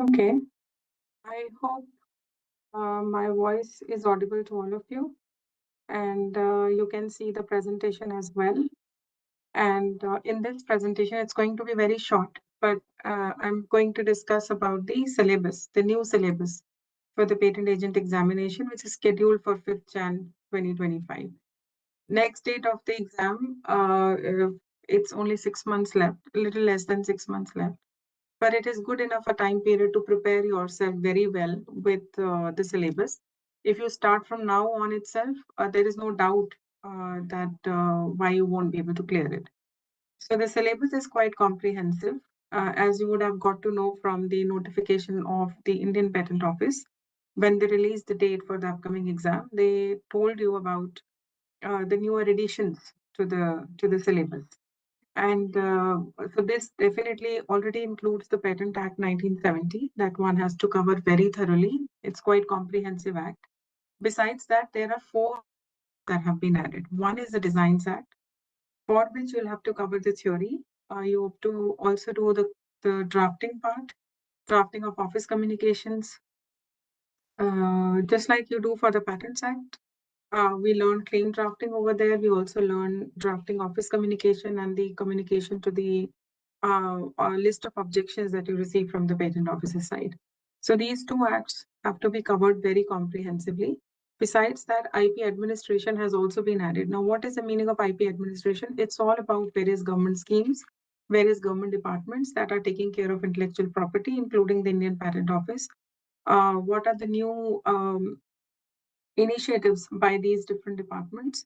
Okay, I hope my voice is audible to all of you, and you can see the presentation as well. And in this presentation, it's going to be very short, but I'm going to discuss about the syllabus, the new syllabus for the patent agent examination, which is scheduled for 5th Jan 2025. Next date of the exam, it's only 6 months left, a little less than 6 months left. But it is good enough a time period to prepare yourself very well with the syllabus. If you start from now on itself, there is no doubt that why you won't be able to clear it. So the syllabus is quite comprehensive, as you would have got to know from the notification of the Indian Patent Office. When they released the date for the upcoming exam, they told you about the newer additions to the syllabus. And so this definitely already includes the Patent Act 1970 that one has to cover very thoroughly. It's quite comprehensive act. Besides that, there are four that have been added. One is the Designs Act, for which you'll have to cover the theory. You have to also do the drafting part, drafting of office communications, just like you do for the Patents Act. We learn claim drafting over there. We also learn drafting office communication and the communication to the list of objections that you receive from the patent officer side. So these two acts have to be covered very comprehensively. Besides that, IP administration has also been added. Now, what is the meaning of IP administration? It's all about various government schemes, various government departments that are taking care of intellectual property, including the Indian Patent Office. What are the new initiatives by these different departments,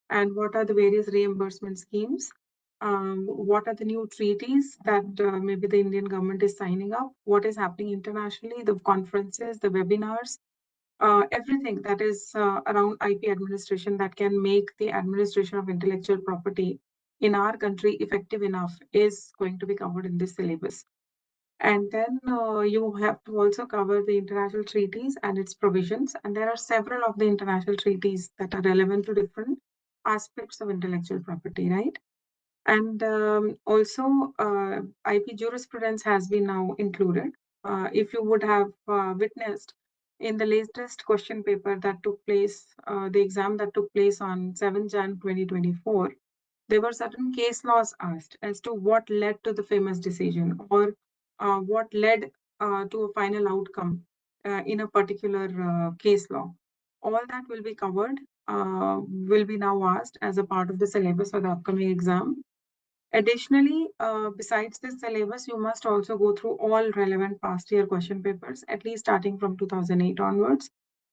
and what are the various reimbursement schemes, what are the new treaties that maybe the Indian government is signing up, what is happening internationally, the conferences, the webinars, everything that is around IP administration that can make the administration of intellectual property in our country effective enough is going to be covered in this syllabus. And then you have to also cover the international treaties and its provisions. And there are several of the international treaties that are relevant to different aspects of intellectual property, right? And also, IP jurisprudence has been now included. If you would have witnessed in the latest question paper that took place, the exam that took place on 7 Jan 2024, there were certain case laws asked as to what led to the famous decision, or what led to a final outcome in a particular case law. All that will be covered, will be now asked as a part of the syllabus for the upcoming exam. Additionally, besides this syllabus, you must also go through all relevant past year question papers, at least starting from 2008 onwards.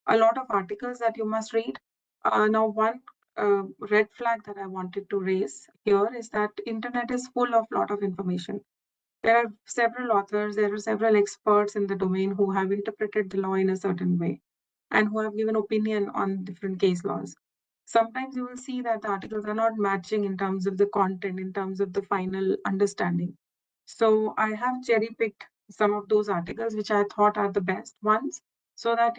A lot of articles that you must read. Now, one red flag that I wanted to raise here is that internet is full of lot of information. There are several authors, there are several experts in the domain who have interpreted the law in a certain way and who have given opinion on different case laws. Sometimes you will see that the articles are not matching in terms of the content, in terms of the final understanding. So I have cherry picked some of those articles which I thought are the best ones, so that,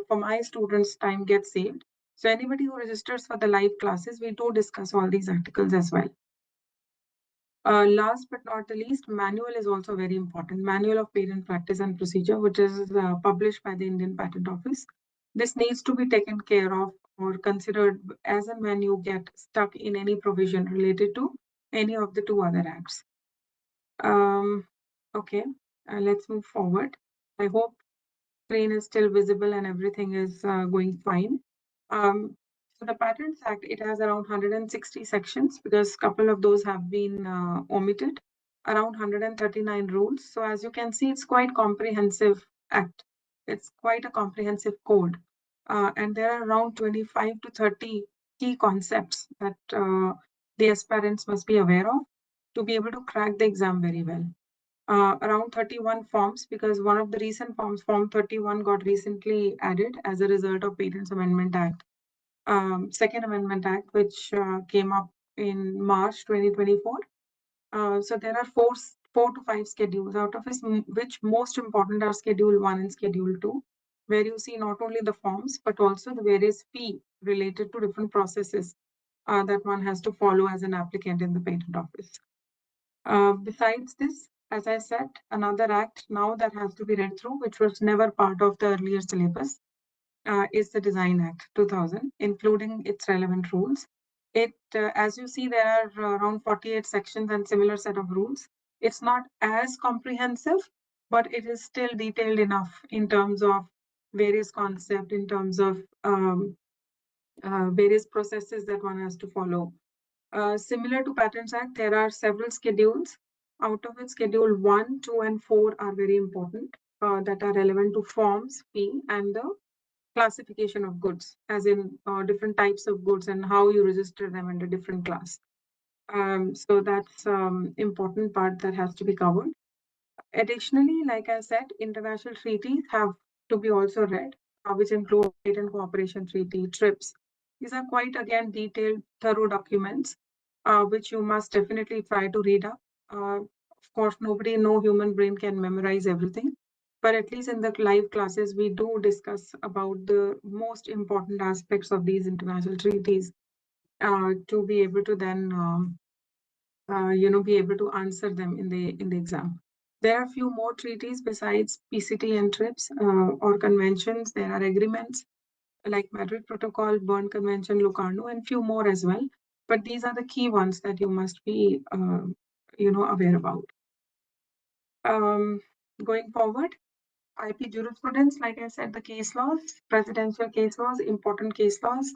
for my students, time gets saved. So anybody who registers for the live classes, we do discuss all these articles as well. Last but not the least, manual is also very important. Manual of Patent Practice and Procedure, which is published by the Indian Patent Office. This needs to be taken care of or considered as and when you get stuck in any provision related to any of the two other acts. Okay, let's move forward. I hope screen is still visible and everything is going fine. So the Patents Act, it has around 160 sections because a couple of those have been omitted, around 139 rules. So as you can see, it's quite comprehensive act. It's quite a comprehensive code. And there are around 25 to 30 key concepts that the aspirants must be aware of to be able to crack the exam very well. Around 31 forms, because one of the recent forms, Form 31, got recently added as a result of Patents Amendment Act, Second Amendment Act, which came up in March 2024. So there are four to five schedules, out of which most important are Schedule 1 and Schedule 2, where you see not only the forms, but also the various fee related to different processes that one has to follow as an applicant in the patent office. Besides this, As I said, another act now that has to be read through, which was never part of the earlier syllabus, is the Design Act 2000, including its relevant rules. As you see, there are around 48 sections and similar set of rules. It's not as comprehensive, but it is still detailed enough in terms of various concepts, in terms of various processes that one has to follow. Similar to Patents Act, there are several schedules. Out of it, Schedule 1, 2, and 4 are very important, that are relevant to forms, fee, and the classification of goods, as in different types of goods and how you register them under different class. So that's important part that has to be covered. Additionally, like I said, international treaties have to be also read, which include Trade and Cooperation Treaty, TRIPS. These are quite, again, detailed, thorough documents, which you must definitely try to read up. Of course, no human brain can memorize everything, but at least in the live classes, we do discuss about the most important aspects of these international treaties to be able to then be able to answer them in the exam. There are a few more treaties besides PCT and TRIPS or conventions. There are agreements like Madrid Protocol, Berne Convention, Locarno, and few more as well. But these are the key ones that you must be, aware about. Going forward, IP jurisprudence, like I said, the case laws, presidential case laws, important case laws,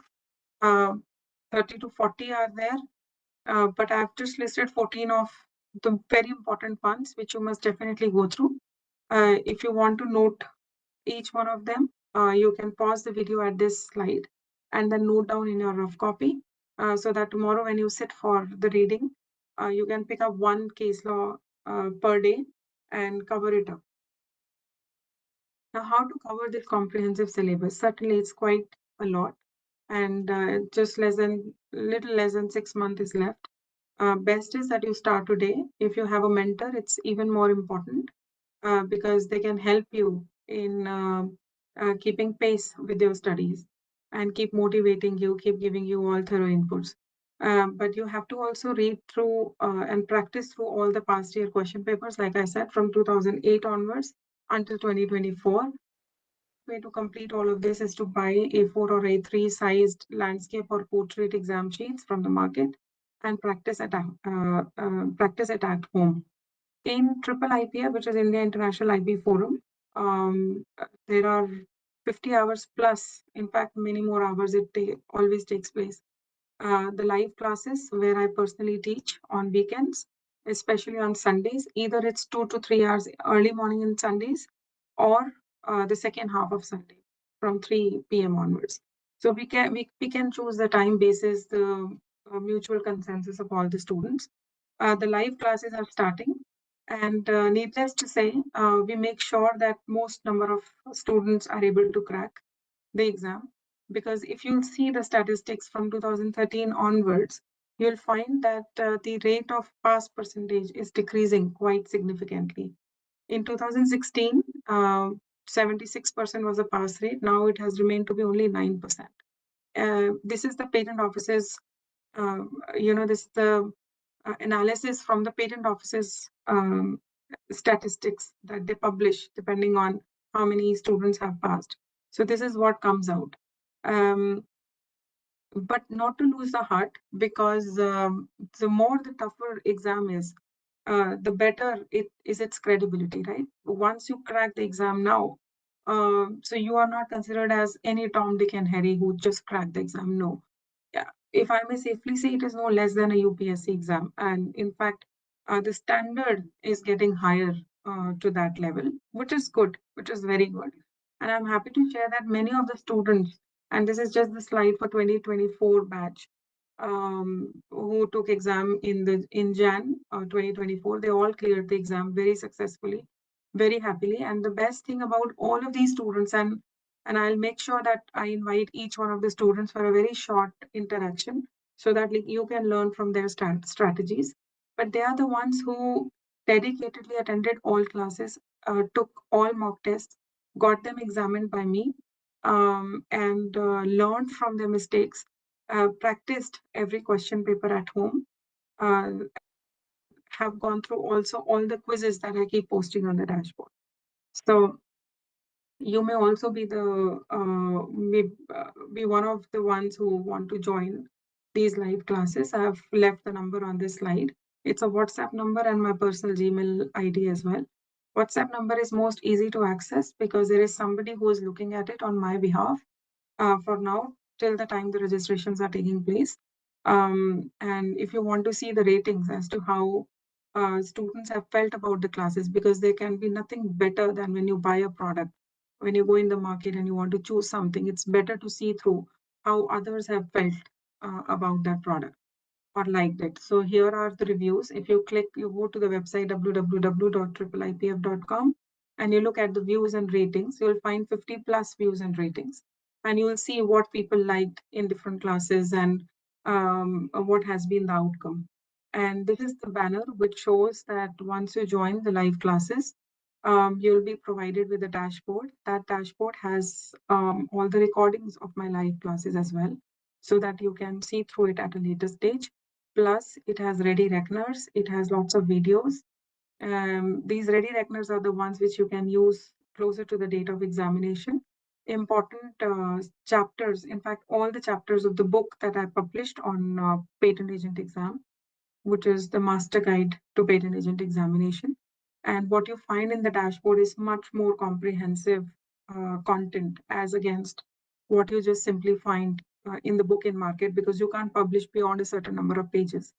30 to 40 are there. But I've just listed 14 of the very important ones, which you must definitely go through. If you want to note each one of them, you can pause the video at this slide and then note down in your rough copy so that tomorrow when you sit for the reading, you can pick up one case law per day and cover it up. Now, how to cover this comprehensive syllabus? Certainly, it's quite a lot, and just little less than 6 months is left. Best is that you start today. If you have a mentor, it's even more important because they can help you in keeping pace with your studies and keep motivating you, keep giving you all thorough inputs. But you have to also read through and practice through all the past year question papers, like I said, from 2008 onwards until 2024. Way to complete all of this is to buy A4 or A3 sized landscape or portrait exam sheets from the market and practice at home. In Triple IPF, which is India International IP Forum, there are 50 hours plus, in fact, many more hours always takes place. The live classes where I personally teach on weekends, especially on Sundays, either it's 2 to 3 hours early morning in Sundays or the second half of Sunday from 3 p.m. onwards. So we can choose the time basis, the mutual consensus of all the students. The live classes are starting, and needless to say, we make sure that most number of students are able to crack the exam, because if you'll see the statistics from 2013 onwards, you'll find that the rate of pass percentage is decreasing quite significantly. In 2016, 76% was the pass rate. Now it has remained to be only 9%. This is the patent office's, this is the analysis from the patent office's statistics that they publish depending on how many students have passed. So this is what comes out. But not to lose the heart, because the more the tougher exam is, the better it is its credibility, right? Once you crack the exam now, so you are not considered as any Tom, Dick, and Harry who just cracked the exam. No. Yeah. If I may safely say, it is no less than a UPSC exam. And in fact, the standard is getting higher to that level, which is good, which is very good. And I'm happy to share that many of the students, and this is just the slide for 2024 batch, who took exam in Jan 2024, they all cleared the exam very successfully, very happily. And the best thing about all of these students, and I'll make sure that I invite each one of the students for a very short interaction so that you can learn from their strategies. But they are the ones who dedicatedly attended all classes, took all mock tests, got them examined by me, and learned from their mistakes, practiced every question paper at home, uh, have gone through also all the quizzes that I keep posting on the dashboard. So you may also be be one of the ones who want to join these live classes. I have left the number on this slide. It's a WhatsApp number and my personal Gmail ID as well. WhatsApp number is most easy to access because there is somebody who is looking at it on my behalf for now till the time the registrations are taking place. And if you want to see the ratings as to how students have felt about the classes, because there can be nothing better than when you buy a product, when you go in the market and you want to choose something, it's better to see through how others have felt about that product or liked it. So here are the reviews. If you click, you go to the website www.trippleipf.com and you look at the views and ratings, you'll find 50 plus views and ratings. And you will see what people liked in different classes and what has been the outcome. And this is the banner which shows that once you join the live classes, you'll be provided with a dashboard. That dashboard has all the recordings of my live classes as well, so that you can see through it at a later stage. Plus, it has ready reckoners. It has lots of videos. These ready reckoners are the ones which you can use closer to the date of examination. Important chapters, in fact, all the chapters of the book that I published on patent agent exam, which is the master guide to patent agent examination. And what you find in the dashboard is much more comprehensive content as against what you just simply find in the book in market, because you can't publish beyond a certain number of pages.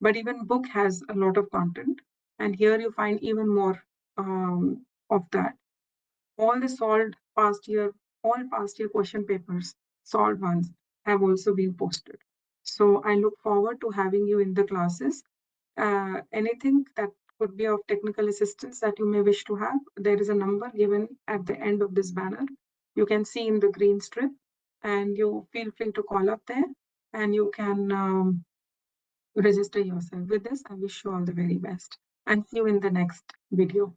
But even book has a lot of content, and here you find even more of that. All the solved past year, all past year question papers, solved ones, have also been posted. So I look forward to having you in the classes. Anything that could be of technical assistance that you may wish to have, there is a number given at the end of this banner. You can see in the green strip, and you feel free to call up there, and you can register yourself. With this, I wish you all the very best and see you in the next video.